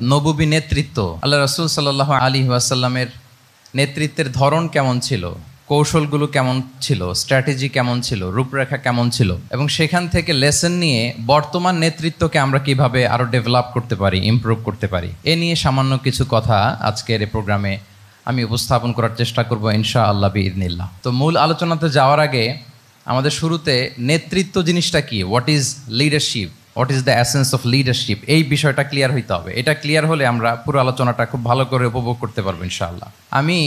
নবুবী নেতৃত্ব, আল্লাহ রাসূল সাল্লাল্লাহু আলাইহি ওয়াসাল্লামের নেতৃত্বের ধরন কেমন ছিল, কৌশলগুলো কেমন ছিল, স্ট্র্যাটেজি কেমন ছিল, রূপরেখা কেমন ছিল, এবং সেখান থেকে লেসন নিয়ে বর্তমান নেতৃত্বকে আমরা কিভাবে আরও ডেভেলপ করতে পারি, ইমপ্রুভ করতে পারি, এ নিয়ে সামান্য কিছু কথা আজকের এই প্রোগ্রামে আমি উপস্থাপন করার চেষ্টা করব ইনশাআল্লাহ বিইذনিল্লাহ। তো মূল আলোচনাতে যাওয়ার আগে আমাদের শুরুতে নেতৃত্ব জিনিসটা কি, what is leadership, what is the essence of leadership, এই বিষয়টা ক্লিয়ার হইতে হবে। এটা ক্লিয়ার হলে আমরা পুরো আলোচনাটা খুব ভালো করে উপভোগ করতে পারবো ইনশাআল্লাহ। আমি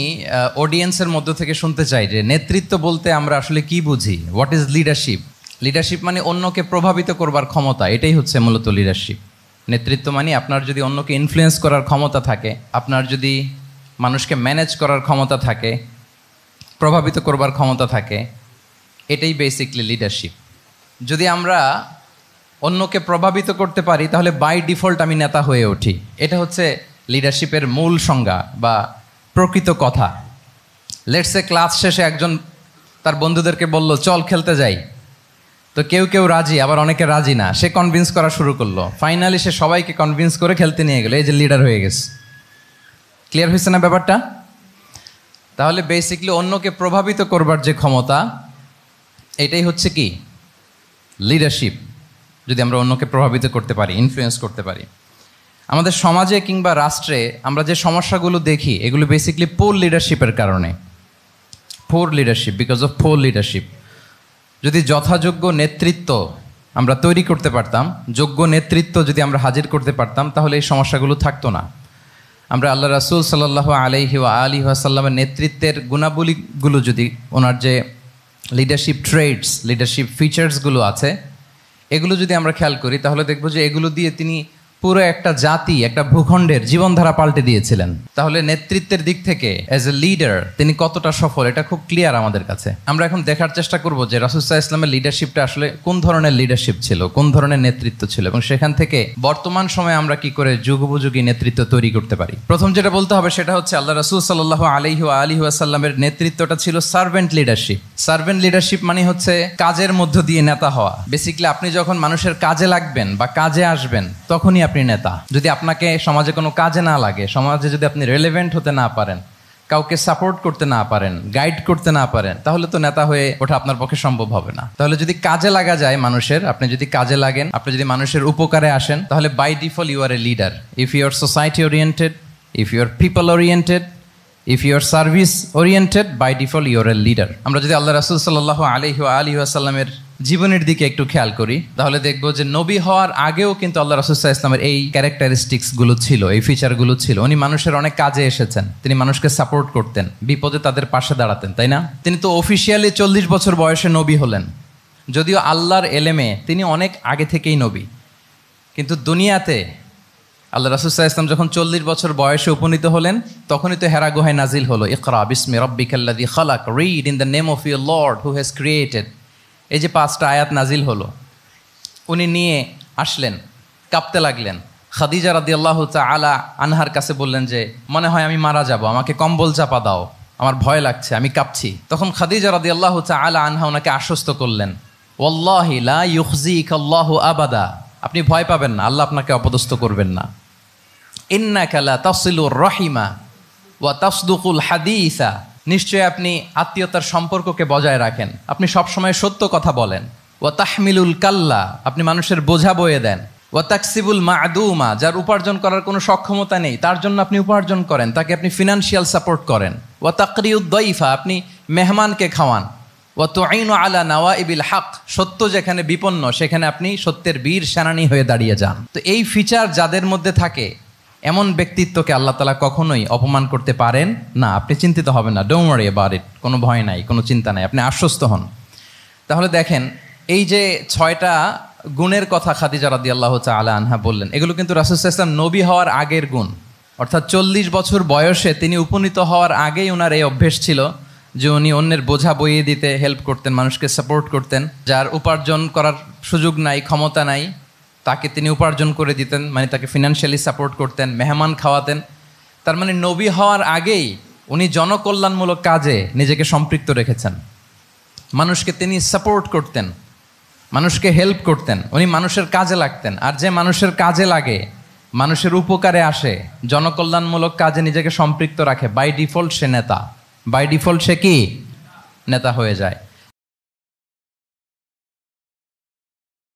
অডিয়েন্সের মধ্য থেকে শুনতে চাই যে নেতৃত্ব বলতে আমরা আসলে কি বুঝি, হোয়াট ইজ লিডারশিপ। লিডারশিপ মানে অন্যকে প্রভাবিত করবার ক্ষমতা, এটাই হচ্ছে মূলত লিডারশিপ। নেতৃত্ব মানে আপনার যদি অন্যকে ইনফ্লুয়েন্স করার ক্ষমতা থাকে, আপনার যদি মানুষকে ম্যানেজ করার ক্ষমতা থাকে, প্রভাবিত করবার ক্ষমতা থাকে, এটাই বেসিকলি লিডারশিপ। যদি আমরা অন্যকে প্রভাবিত করতে পারি তাহলে বাই ডিফল্ট আমি নেতা হয়ে উঠি। এটা হচ্ছে লিডারশিপের মূল সংজ্ঞা বা প্রকৃত কথা। লেটস সে ক্লাস শেষে একজন তার বন্ধুদেরকে বলল চল খেলতে যাই, তো কেউ কেউ রাজি, আবার অনেকে রাজি না। সে কনভিন্স করা শুরু করলো, ফাইনালি সে সবাইকে কনভিন্স করে খেলতে নিয়ে গেল, এই যে লিডার হয়ে গেছে। ক্লিয়ার হয়েছে না ব্যাপারটা? তাহলে বেসিকলি অন্যকে প্রভাবিত করবার যে ক্ষমতা, এটাই হচ্ছে কি লিডারশিপ। যদি আমরা অন্যকে প্রভাবিত করতে পারি, ইনফ্লুয়েন্স করতে পারি। আমাদের সমাজে কিংবা রাষ্ট্রে আমরা যে সমস্যাগুলো দেখি, এগুলো বেসিকলি পোর লিডারশিপের কারণে। Poor leadership, because of poor leadership. যদি যথাযোগ্য নেতৃত্ব আমরা তৈরি করতে পারতাম, যোগ্য নেতৃত্ব যদি আমরা হাজির করতে পারতাম, তাহলে এই সমস্যাগুলো থাকতো না। আমরা আল্লাহ রাসূল সাল্লাল্লাহু আলাইহি ওয়াসাল্লামের নেতৃত্বের গুণাবলীগুলো, যদি ওনার যে লিডারশিপ ট্রেডস, লিডারশিপ ফিচার্সগুলো আছে, এগুলো যদি আমরা খেয়াল করি তাহলে দেখব যে এগুলো দিয়ে তিনি পুরো একটা জাতি, একটা ভূখণ্ডের জীবনধারা পাল্টে দিয়েছিলেন। তাহলে নেতৃত্বের দিক থেকে অ্যাজ এ লিডার তিনি কতটা সফল, এটা খুব ক্লিয়ার আমাদের কাছে। আমরা এখন দেখার চেষ্টা করব যে রাসূল সাল্লাল্লাহু আলাইহি ওয়াসাল্লামের লিডারশিপটা আসলে কোন ধরনের লিডারশিপ ছিল, কোন ধরনের নেতৃত্ব ছিল, এবং সেখান থেকে বর্তমান সময়ে আমরা কি করে যুগোপযোগী নেতৃত্ব তৈরি করতে পারি। প্রথম যেটা বলতে হবে সেটা হচ্ছে আল্লাহ রাসূল সাল্লাল্লাহু আলাইহি ওয়াসাল্লামের নেতৃত্বটা ছিল সার্ভেন্ট লিডারশিপ। সার্ভেন্ট লিডারশিপ মানে হচ্ছে কাজের মধ্য দিয়ে নেতা হওয়া। বেসিক্যালি আপনি যখন মানুষের কাজে লাগবেন বা কাজে আসবেন, তখনই আপনি নেতা। যদি আপনাকে সমাজে কোনো কাজে না লাগে, সমাজে যদি আপনি রেলেভেন্ট হতে না পারেন, কাউকে সাপোর্ট করতে না পারেন, গাইড করতে না পারেন, তাহলে তো নেতা হয়ে ওঠা আপনার পক্ষে সম্ভব হবে না। তাহলে যদি কাজে লাগা যায় মানুষের, আপনি যদি কাজে লাগেন, আপনি যদি মানুষের উপকারে আসেন, তাহলে by default you are a leader. If you are society oriented, if you are people oriented, if you are service oriented, by default you are a leader. আমরা যদি আল্লাহ রাসূল সাল্লাল্লাহু আলাইহি ওয়াসাল্লামের জীবনের দিকে একটু খেয়াল করি, তাহলে দেখব যে নবী হওয়ার আগেও কিন্তু আল্লাহ রাসূল সাল্লাল্লাহু আলাইহি ওয়াসাল্লামের এই ক্যারেক্টারিস্টিক্সগুলো ছিল, এই ফিচারগুলো ছিল। উনি মানুষের অনেক কাজে এসেছেন, তিনি মানুষকে সাপোর্ট করতেন, বিপদে তাদের পাশে দাঁড়াতেন, তাই না? তিনি তো অফিসিয়ালি 40 বছর বয়সে নবী হলেন, যদিও আল্লাহর এলেমে তিনি অনেক আগে থেকেই নবী। কিন্তু দুনিয়াতে আল্লাহ রাসূল সাল্লাল্লাহু আলাইহি ওয়াসাল্লাম যখন 40 বছর বয়সে উপনীত হলেন, তখনই তো হেরা গুহায় নাজিল হলো, ইকরা বিসমি রাব্বিকাল্লাযী খালাক, read in the name of your Lord who has created. এই যে 5টা আয়াত নাজিল হলো, উনি নিয়ে আসলেন, কাঁপতে লাগলেন। খাদিজা রাদিয়াল্লাহু তাআলা আনহার কাছে বললেন যে মনে হয় আমি মারা যাব, আমাকে কম্বল চাপা দাও, আমার ভয় লাগছে, আমি কাঁপছি। তখন খাদিজা রাদিয়াল্লাহু তাআলা আনহা ওনাকে আশ্বস্ত করলেন, ওয়াল্লাহি লা ইউখজিকাল্লাহু আবাদা, আপনি ভয় পাবেন না, আল্লাহ আপনাকে অপদস্থ করবেন না। ইন্নাকা লা তাসিলুর রাহিমা ওয়া তাসদুকুল হাদিসা, নিশ্চয় আপনি আত্মীয়তার সম্পর্ককে বজায় রাখেন, আপনি সবসময় সত্য কথা বলেন। ওয়া তাহমিলুল কাল্লা, আপনি মানুষের বোঝা বয়ে দেন। ওয়া তাকসিবুল মা'দুমা, যার উপার্জন করার কোনো সক্ষমতা নেই তার জন্য আপনি উপার্জন করেন, তাকে আপনি ফিনান্সিয়াল সাপোর্ট করেন। ওয়া তাকরিউদ দাইফা, আপনি মেহমানকে খাওয়ান। ওয়া তুঈনু আলা নাওয়াইবিল হক, সত্য যেখানে বিপন্ন সেখানে আপনি সত্যের বীর সেনানী হয়ে দাঁড়িয়ে যান। তো এই ফিচার যাদের মধ্যে থাকে, এমন ব্যক্তিত্বকে আল্লাহ তাআলা কখনোই অপমান করতে পারেন না। আপনি চিন্তিত হবেন না, ডোন্ট ওয়ারি অ্যাবাউট ইট, কোনো ভয় নাই, কোনো চিন্তা নাই, আপনি আশ্বস্ত হন। তাহলে দেখেন, এই যে 6টা গুণের কথা খাদিজা রাদিয়াল্লাহু তাআলা আনহা বললেন, এগুলো কিন্তু রাসূল সাল্লাল্লাহু আলাইহি ওয়াসাল্লাম নবী হওয়ার আগের গুণ। অর্থাৎ 40 বছর বয়সে তিনি উপনীত হওয়ার আগেই ওনার এই অভ্যেস ছিল যে উনি অন্যের বোঝা বইয়ে দিতে হেল্প করতেন, মানুষকে সাপোর্ট করতেন। যার উপার্জন করার সুযোগ নাই, ক্ষমতা নাই, তাকে তিনি উপার্জন করে দিতেন, মানে তাকে ফিনান্সিয়ালি সাপোর্ট করতেন, মেহমান খাওয়াতেন। তার মানে নবী হওয়ার আগেই উনি জনকল্যাণমূলক কাজে নিজেকে সম্পৃক্ত রেখেছেন। মানুষকে তিনি সাপোর্ট করতেন, মানুষকে হেল্প করতেন, উনি মানুষের কাজে লাগতেন। আর যে মানুষের কাজে লাগে মানুষের উপকারে আসে, জনকল্যাণমূলক কাজে নিজেকে সম্পৃক্ত রাখে, বাই ডিফল্ট সে নেতা, বাই ডিফল্ট সে কি নেতা হয়ে যায়।